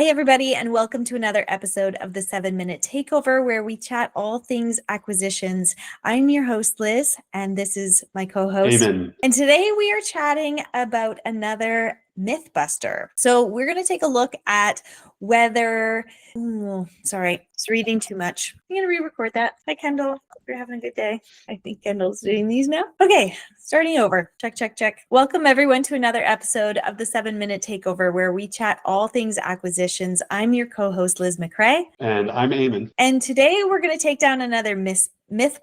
Hi, everybody, and welcome to another episode of the 7-Minute Takeover, where we chat all things acquisitions. I'm your host, Liz, and this is my co-host. Eamonn. And today we are chatting about another myth buster. So we're going to take a look at whether, sorry, it's reading too much. I'm going to re-record that. Hi, Kendall. Hope you're having a good day. I think Kendall's doing these now. Okay, starting over. Check. Welcome, everyone, to another episode of the 7-Minute Takeover, where we chat all things acquisitions. I'm your co-host, Liz MacRae. And I'm Eamonn. And today we're going to take down another myth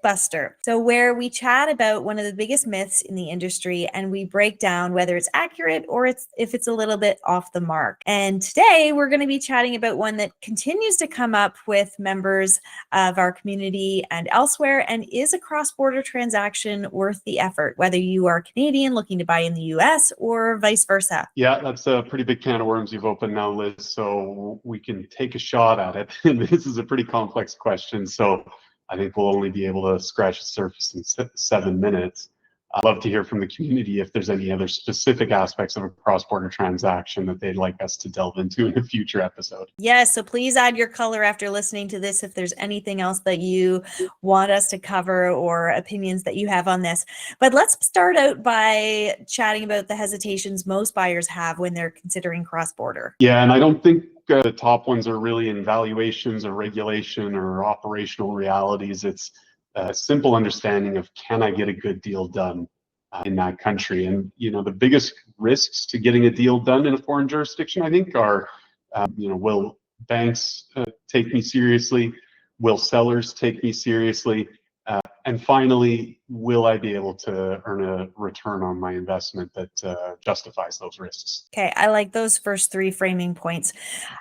buster. So where we chat about one of the biggest myths in the industry and we break down whether it's accurate or if it's a little bit off the mark. And today we're going to be chatting about one that continues to come up with members of our community and elsewhere, and is a cross-border transaction worth the effort, whether you are Canadian looking to buy in the US or vice versa? Yeah, that's a pretty big can of worms you've opened now, Liz, so we can take a shot at it. This is a pretty complex question, so I think we'll only be able to scratch the surface in 7 minutes. I'd love to hear from the community if there's any other specific aspects of a cross-border transaction that they'd like us to delve into in a future episode. Yes, so please add your color after listening to this if there's anything else that you want us to cover or opinions that you have on this. But let's start out by chatting about the hesitations most buyers have when they're considering cross-border. Yeah, and I don't think the top ones are really in valuations or regulation or operational realities. It's a simple understanding of, can I get a good deal done in that country? And the biggest risks to getting a deal done in a foreign jurisdiction, I think, are will banks take me seriously? Will sellers take me seriously? And finally, will I be able to earn a return on my investment that justifies those risks? Okay, I like those first three framing points.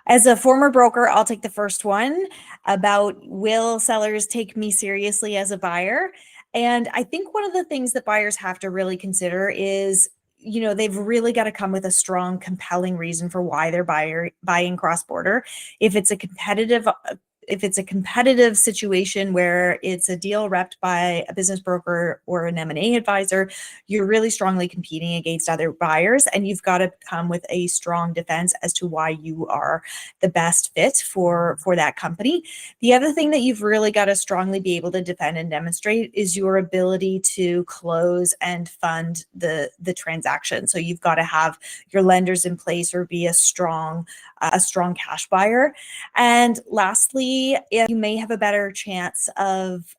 As a former broker, I'll take the first one about, will sellers take me seriously as a buyer? And I think one of the things that buyers have to really consider is, they've really got to come with a strong, compelling reason for why they're buying cross-border. If it's a competitive situation where it's a deal repped by a business broker or an M&A advisor, you're really strongly competing against other buyers, and you've got to come with a strong defense as to why you are the best fit for that company. The other thing that you've really got to strongly be able to defend and demonstrate is your ability to close and fund the transaction. So you've got to have your lenders in place or be a strong cash buyer. And lastly, you may have a better chance of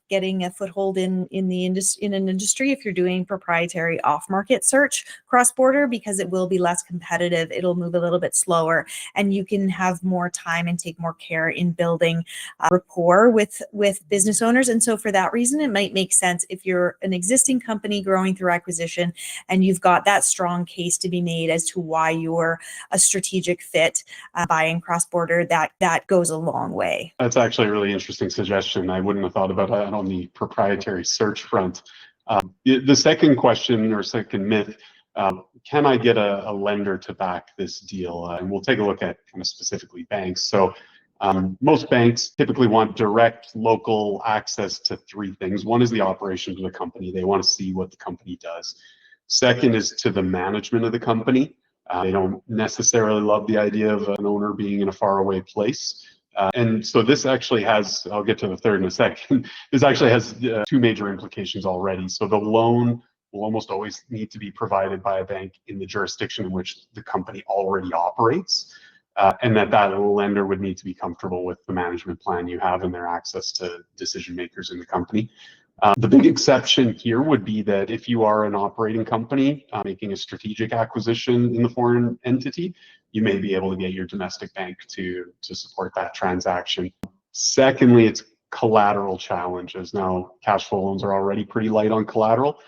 getting a foothold in an industry if you're doing proprietary off-market search cross-border, because it will be less competitive. It'll move a little bit slower, and you can have more time and take more care in building rapport with business owners. And so for that reason, it might make sense if you're an existing company growing through acquisition and you've got that strong case to be made as to why you're a strategic fit buying cross-border, that goes a long way. That's actually a really interesting suggestion. I wouldn't have thought about that on the proprietary search front. The second question, or second myth, can I get a lender to back this deal? And we'll take a look at kind of specifically banks. So most banks typically want direct local access to three things. One is the operations of the company. They want to see what the company does. Second is to the management of the company. They don't necessarily love the idea of an owner being in a faraway place. And so this actually has, I'll get to the third in a second, this actually has two major implications already. So the loan will almost always need to be provided by a bank in the jurisdiction in which the company already operates, and that lender would need to be comfortable with the management plan you have and their access to decision makers in the company. The big exception here would be that if you are an operating company making a strategic acquisition in the foreign entity, you may be able to get your domestic bank to support that transaction. Secondly, it's collateral challenges. Now, cash flow loans are already pretty light on collateral.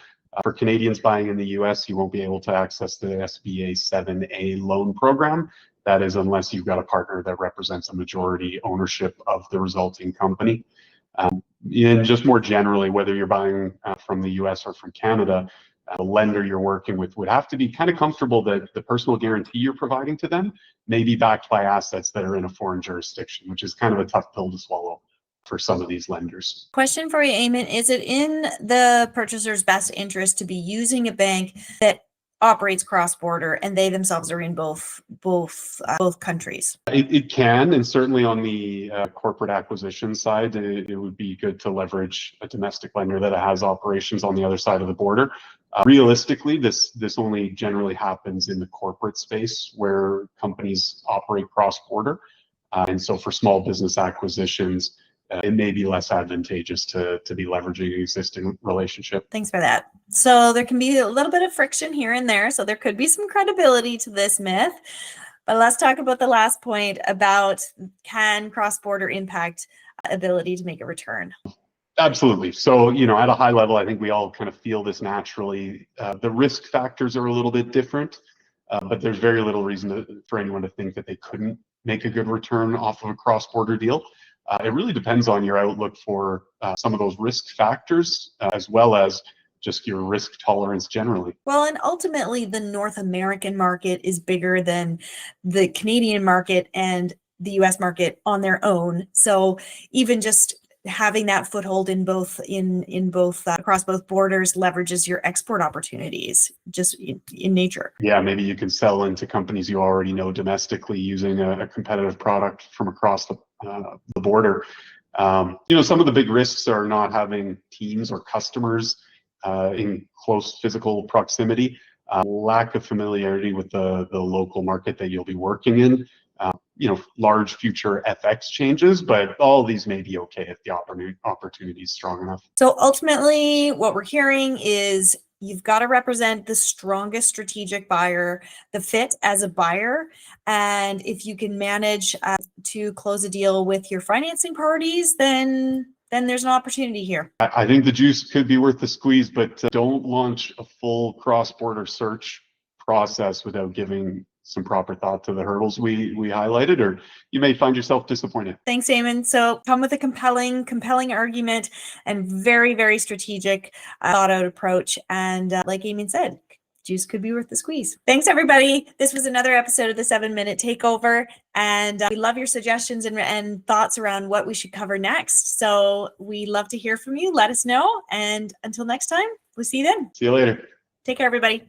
For Canadians buying in the US, you won't be able to access the SBA 7A loan program. That is, unless you've got a partner that represents a majority ownership of the resulting company. And just more generally, whether you're buying from the US or from Canada, the lender you're working with would have to be kind of comfortable that the personal guarantee you're providing to them may be backed by assets that are in a foreign jurisdiction, which is kind of a tough pill to swallow for some of these lenders. Question for you, Eamonn. Is it in the purchaser's best interest to be using a bank that operates cross-border and they themselves are in both countries? It can, and certainly on the corporate acquisition side, it would be good to leverage a domestic lender that has operations on the other side of the border. Realistically, this only generally happens in the corporate space where companies operate cross-border. And so for small business acquisitions, it may be less advantageous to be leveraging an existing relationship. Thanks for that. So there can be a little bit of friction here and there. So there could be some credibility to this myth. But let's talk about the last point about, can cross-border impact ability to make a return? Absolutely. So, at a high level, I think we all kind of feel this naturally. The risk factors are a little bit different, but there's very little reason for anyone to think that they couldn't make a good return off of a cross-border deal. It really depends on your outlook for some of those risk factors, as well as just your risk tolerance generally. Well, and ultimately the North American market is bigger than the Canadian market and the US market on their own. So even just having that foothold in both across both borders leverages your export opportunities just in nature. Yeah, maybe you can sell into companies you already know domestically using a competitive product from across the border. Some of the big risks are not having teams or customers in close physical proximity, lack of familiarity with the local market that you'll be working in, large future FX changes, but all these may be okay if the opportunity is strong enough. So ultimately, what we're hearing is you've got to represent the strongest strategic buyer, the fit as a buyer, and if you can manage to close a deal with your financing parties, then there's an opportunity here. I think the juice could be worth the squeeze, but don't launch a full cross-border search process without giving some proper thought to the hurdles we highlighted, or you may find yourself disappointed. Thanks, Eamonn. So come with a compelling argument and very, very strategic, thought out approach. And like Eamonn said, juice could be worth the squeeze. Thanks, everybody. This was another episode of the 7-Minute Takeover. And we love your suggestions and thoughts around what we should cover next. So we love to hear from you. Let us know. And until next time, we'll see you then. See you later. Take care, everybody.